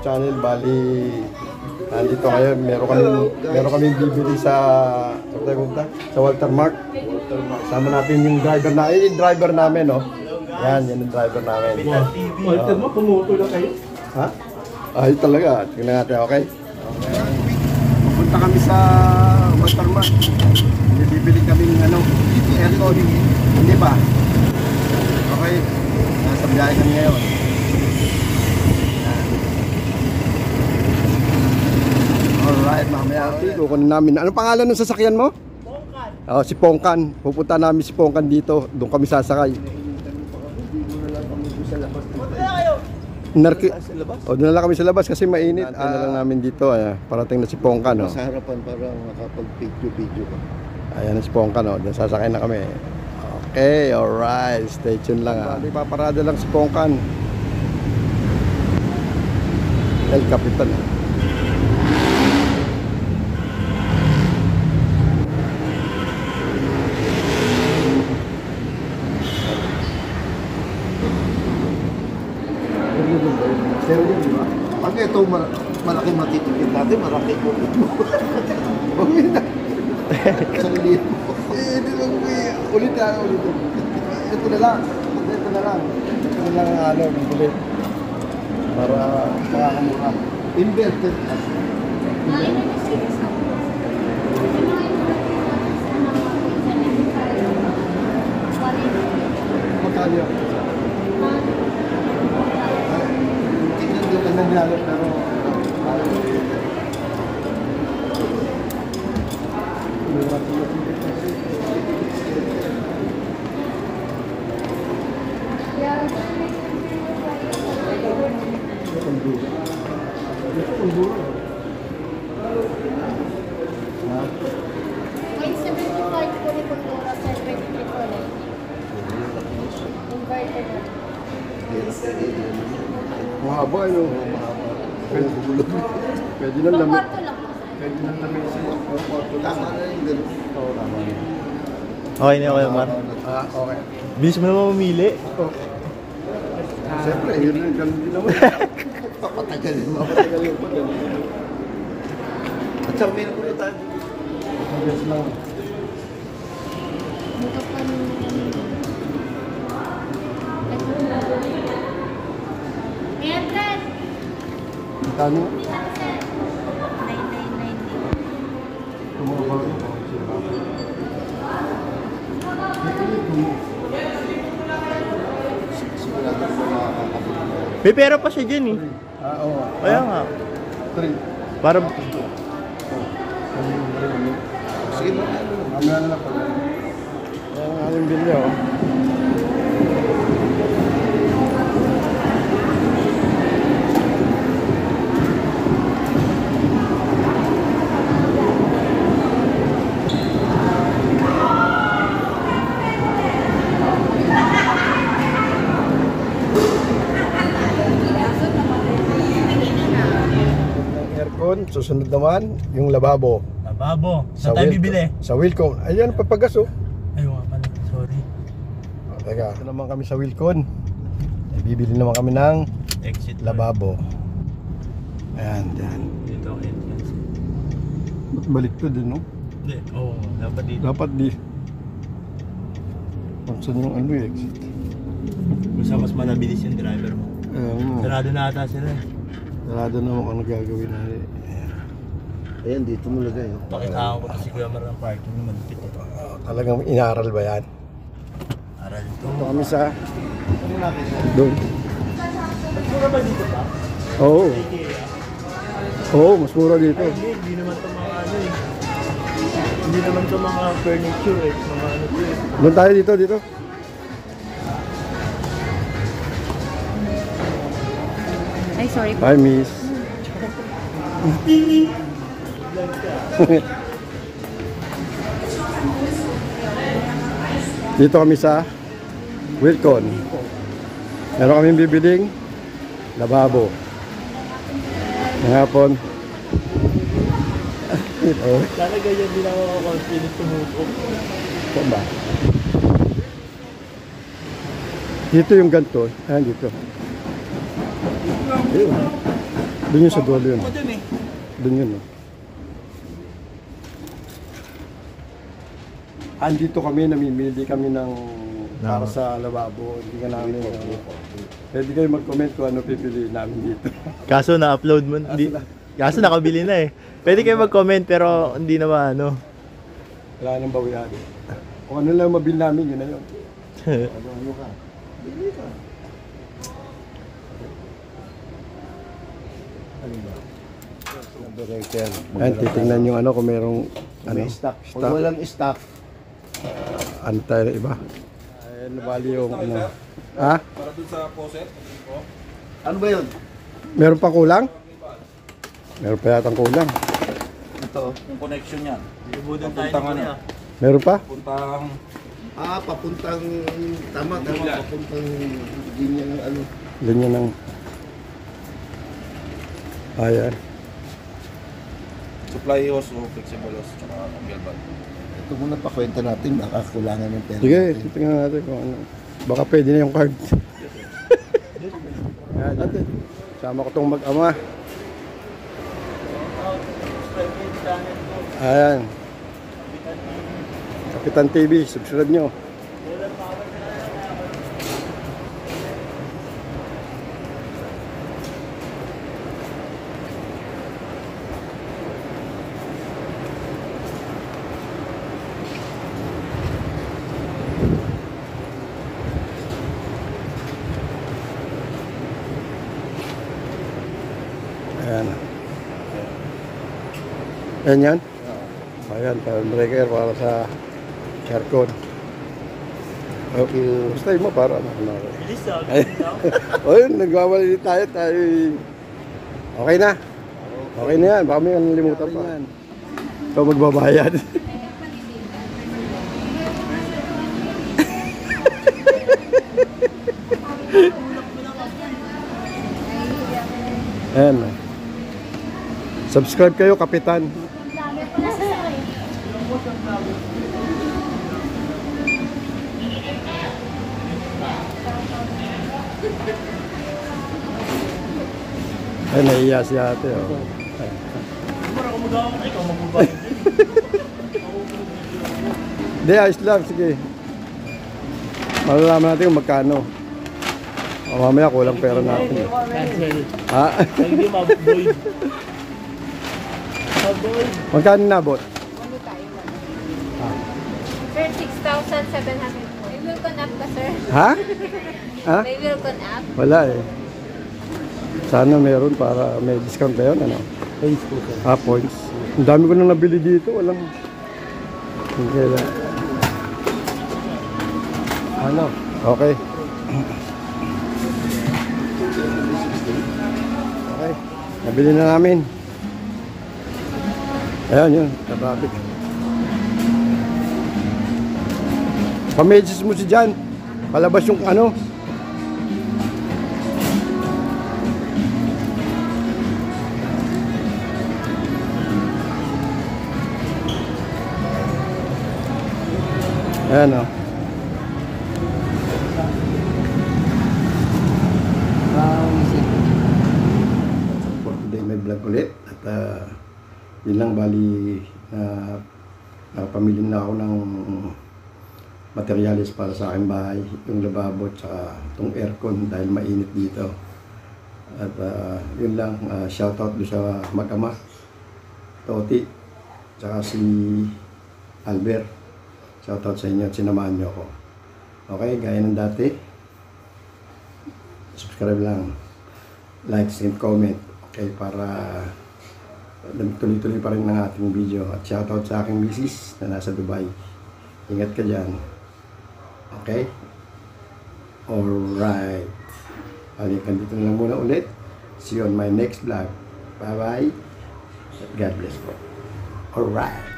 channel. Bali, nandito kayo. Meron kami bibili sa Walter Mart. Sama natin yung driver na. Yung driver namin, no? Yan yung driver namin. Walter Mart, pumuto na kayo? Ha? Ay, talaga. Tingnan natin, okay? Pupunta kami sa Walter Mart. Bibili kami ng aircon. Hindi ba? Okay. Nasa biyahe kami ngayon. Alright, mamaya. Kukunin namin. Ano pangalan ng sasakyan mo? Pongkan. Oh, si Pongkan. Pupunta namin si Pongkan dito. Doon kami sasakay. Doon na lang kami sa labas kasi mainit. Na lang namin dito. Parating na si Pongkan. Sa harapan para makapag-video ka. Ayan na si Pongkan. Doon sasakay na kami. Okay, alright. Stay tuned lang. Paparada lang si Pongkan. El Capitan. Pag ito malaki matitipid natin, malaki ko. Ulit na. Saglit mo. Hindi lang ulit. Ito na lang. Ito na lang ang bibili. Para makakamura. Inverted. Magkano yun? Tignan doon ka nangyari pero Mahaba ano? Pwede nang lamig. Pwede nang lamig siya. tama na yung gano'n. Oo, tama. Okay na, okay, Mar. Okay. Bilis mo naman mamili. Siyempre, yun yung ganun din naman. Papatagalin mo. Mapatagalin pa din. At saka may nakulitan. Yes lang. Kano? 999. May pera pa siya dyan eh. Oo. Kaya nga. 3. Para... Sige mo. Mamaya na lang pala. Ayan ang aling bill niya, oh. Susunod naman yung lababo. Lababo. Saan tayo bibili? Sa Wilcon. Ayan, papagas oh. Ay, nga pala. Sorry. Teka, ito naman kami sa Wilcon. Bibili naman kami ng Exit lababo. Ayan, dyan. Dito ang entrance. Ba't baliktad din, no? Hindi. Oo, dapat dito. Dapat di. Saan yung exit? Basta mas manabilis yung driver mo. Sarado na ata sila eh. Sarado naman kung ano gagawin natin. Ayan, dito mo lagay. Pakitaan ko kasi Kuya Mar ng parking na malupit ito. Talagang inaral ba yan? Aral ito. Ito kami sa... doon. Mura ba dito pa? Oo. Oo, mas mura dito. Hindi naman ito mga ano eh. Hindi naman ito mga furniture eh. Mga ano ito eh. Doon tayo dito. Ay, sorry po. Hi, miss. Dito kami sa Wilcon. Meron kaming bibiling lababo. Ngayapon. Sana ganyan din ako confident tumuko. Saan ba? Dito yung ganito. Ayan dito. Ayun. Doon yun sa dulo yun. Ako dun eh. Doon yun. Andito kami, namimili kami ng para sa lababo. Hindi ka namin. Pwede kayo mag-comment kung ano pipiliin namin dito. Kaso na-upload mo. Kaso nakabili na eh. Pwede kayo mag-comment pero hindi naman ano. Wala nang bawian. Kung ano lang mabili namin, yun na yun. Ano ka? Bili ka. Ano ba? Director. Ayan, titingnan yung ano kung merong ano, May stock. Pag walang stock, ano tayo iba. Ayan, bali yung ano. Ha? Para dun sa poset. ano ba yun? Meron pa kulang? Meron pa yatang kulang. Ito. Yung connection yan. Ibudan tayo Papuntang ni ano? Kuya. Meron pa? Puntang Papuntang, tama, papuntang linya ng ano. Linya ng... Ayan. supply hose o flexible hose tsaka angle valve. Ito muna pa kwenta natin, baka kulangan ng pera. Sige, natin. titingnan natin kung ano. Baka pwede na yung card. Ayan, ate. Sama ko tong mag-ama. Ayan. Kapitan TV, subscribe nyo. Ayan. Ayan yan? Ayan, breaker para sa aircon. Okay, basta mo para ano. Bilis ah. Ay. O yun, nagwawali tayo. Okay na. Okay na yan, baka may nalimutan pa. Ikaw magbabayad. Ayan. Subscribe kayo, Kapitan. Ay, naiya si ate. Oh. Para kung magawa ka, ikaw magbabayad din. Hindi, ayos lang. Sige. Malalaman natin kung magkano. O, mamaya kulang pera natin. Cancel. Ha? Hindi ma-void. Ma-void. Magkano nabot? Ano tayo? Sir, 6,700 po. May Wilcon app ka, sir? Ha? Ha? May Wilcon app? Wala eh. Sana meron para may discount ba yun? Ano? Points po sir. Points. Ang dami ko nang nabili dito. Walang... Hindi lang. Ano? Okay. Okay. Nabili na namin. Ayan yun. Traffic. Pamedges mo si Jan. Palabas yung ano. Ayan o. For today may vlog ulit. At yun lang bali nakapamili na ako ng materialis para sa aking bahay. Yung lababo at itong aircon dahil mainit dito. At yun lang, shoutout doon sa mag-ama, Toti, tsaka si Albert. Shoutout sa inyo at sinamahan nyo ako. Okay, gaya ng dati. Subscribe lang. Like and comment. Okay, para tuloy-tuloy pa rin ng ating video. At shoutout sa aking misis na nasa Dubai. Ingat ka dyan. Okay? Alright. Balikan dito na lang muna ulit. See you on my next vlog. Bye-bye. God bless po. Alright.